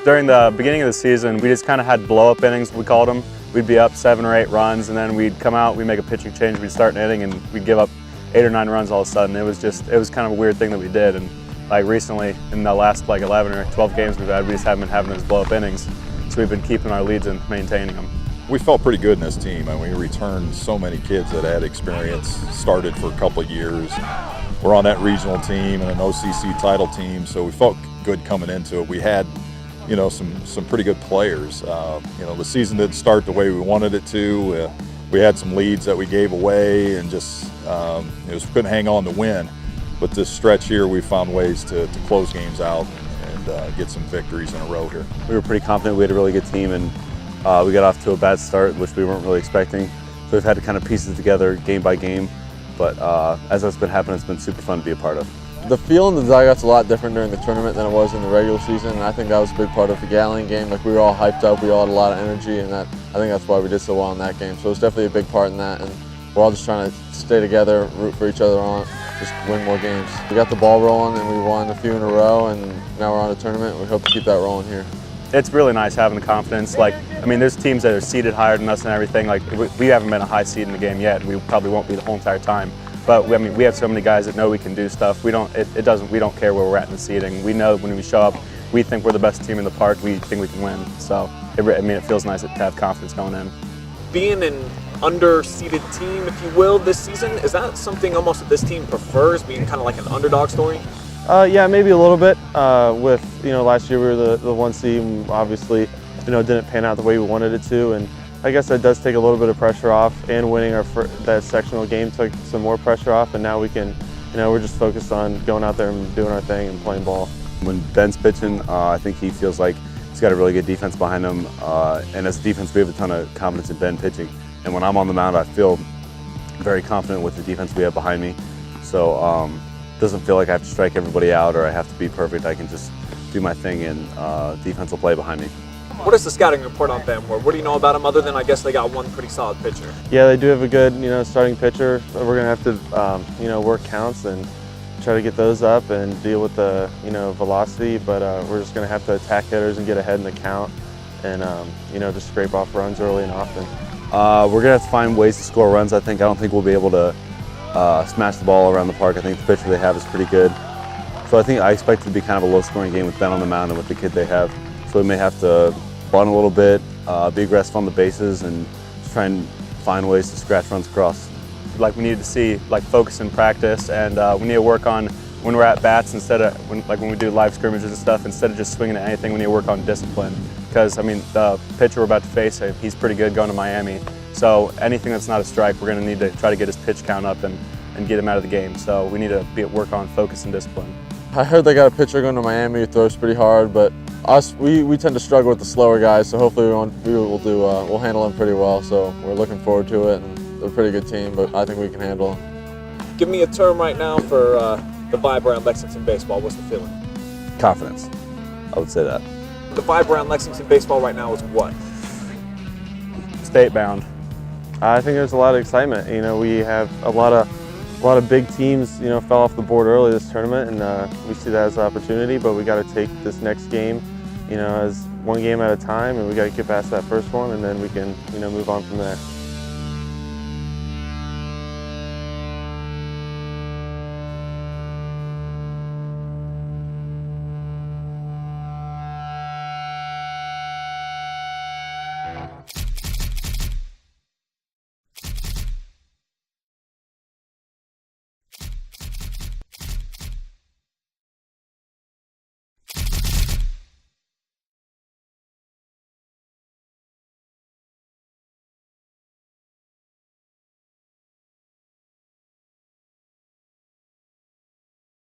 During the beginning of the season, we just kind of had blow-up innings, we called them. We'd be up 7 or 8 runs, and then we'd come out, we'd make a pitching change, we'd start an inning, and we'd give up 8 or 9 runs all of a sudden. It was kind of a weird thing that we did. And like recently, in the last like 11 or 12 games we've had, we just haven't been having those blow-up innings. So we've been keeping our leads and maintaining them. We felt pretty good in this team, and we returned so many kids that had experience, started for a couple of years. We're on that regional team and an OCC title team, so we felt good coming into it. We had, you know, some pretty good players. You know, the season didn't start the way we wanted it to. We had some leads that we gave away, and just couldn't hang on to win. But this stretch here, we found ways to close games out and get some victories in a row here. We were pretty confident. We had a really good team, and we got off to a bad start, which we weren't really expecting. So we've had to kind of piece it together game by game. But as that's been happening, it's been super fun to be a part of. The feel in the dugout's a lot different during the tournament than it was in the regular season, and I think that was a big part of the Galleon game. Like, we were all hyped up, we all had a lot of energy, and I think that's why we did so well in that game. So it's definitely a big part in that, and we're all just trying to stay together, root for each other on, just win more games. We got the ball rolling, and we won a few in a row, and now we're on a tournament. We hope to keep that rolling here. It's really nice having the confidence. Like, I mean, there's teams that are seeded higher than us and everything. Like, we haven't been a high seed in the game yet, and we probably won't be the whole entire time. But I mean, we have so many guys that know we can do stuff. We don't care where we're at in the seeding. We know when we show up, we think we're the best team in the park. We think we can win. So, it feels nice to have confidence going in. Being an under-seeded team, if you will, this season, is that something almost that this team prefers, being kind of like an underdog story? Yeah, maybe a little bit. With last year we were the 1 seed, and obviously, didn't pan out the way we wanted it to, and I guess that does take a little bit of pressure off. And winning that sectional game took some more pressure off, and now we can, we're just focused on going out there and doing our thing and playing ball. When Ben's pitching, I think he feels like he's got a really good defense behind him, and as a defense, we have a ton of confidence in Ben pitching. And when I'm on the mound, I feel very confident with the defense we have behind me. So it doesn't feel like I have to strike everybody out or I have to be perfect. I can just do my thing, and defense will play behind me. What is the scouting report on Ben Vore? What do you know about him other than I guess they got one pretty solid pitcher? Yeah, they do have a good starting pitcher. We're gonna have to work counts and try to get those up and deal with the velocity. But we're just gonna have to attack hitters and get ahead in the count, and just scrape off runs early and often. We're gonna have to find ways to score runs. I don't think we'll be able to smash the ball around the park. I think the pitcher they have is pretty good. So I expect it to be kind of a low-scoring game with Ben on the mound and with the kid they have. So we may have to bunt a little bit, be aggressive on the bases, and just try and find ways to scratch runs across. Like, we need to see focus in practice, and we need to work on when we're at bats instead of when we do live scrimmages and stuff. Instead of just swinging at anything, we need to work on discipline. Because I mean, the pitcher we're about to face, he's pretty good going to Miami. So anything that's not a strike, we're going to need to try to get his pitch count up and get him out of the game. So we need to work on focus and discipline. I heard they got a pitcher going to Miami who throws pretty hard, but we tend to struggle with the slower guys. So hopefully we'll handle them pretty well. So we're looking forward to it, and they're a pretty good team, but I think we can handle them. Give me a term right now for the vibe around Lexington baseball. What's the feeling? Confidence. I would say that. The vibe around Lexington baseball right now is what? State bound. I think there's a lot of excitement. We have a lot of big teams, fell off the board early this tournament, and we see that as an opportunity. But we got to take this next game, as one game at a time, and we got to get past that first one, and then we can, move on from there.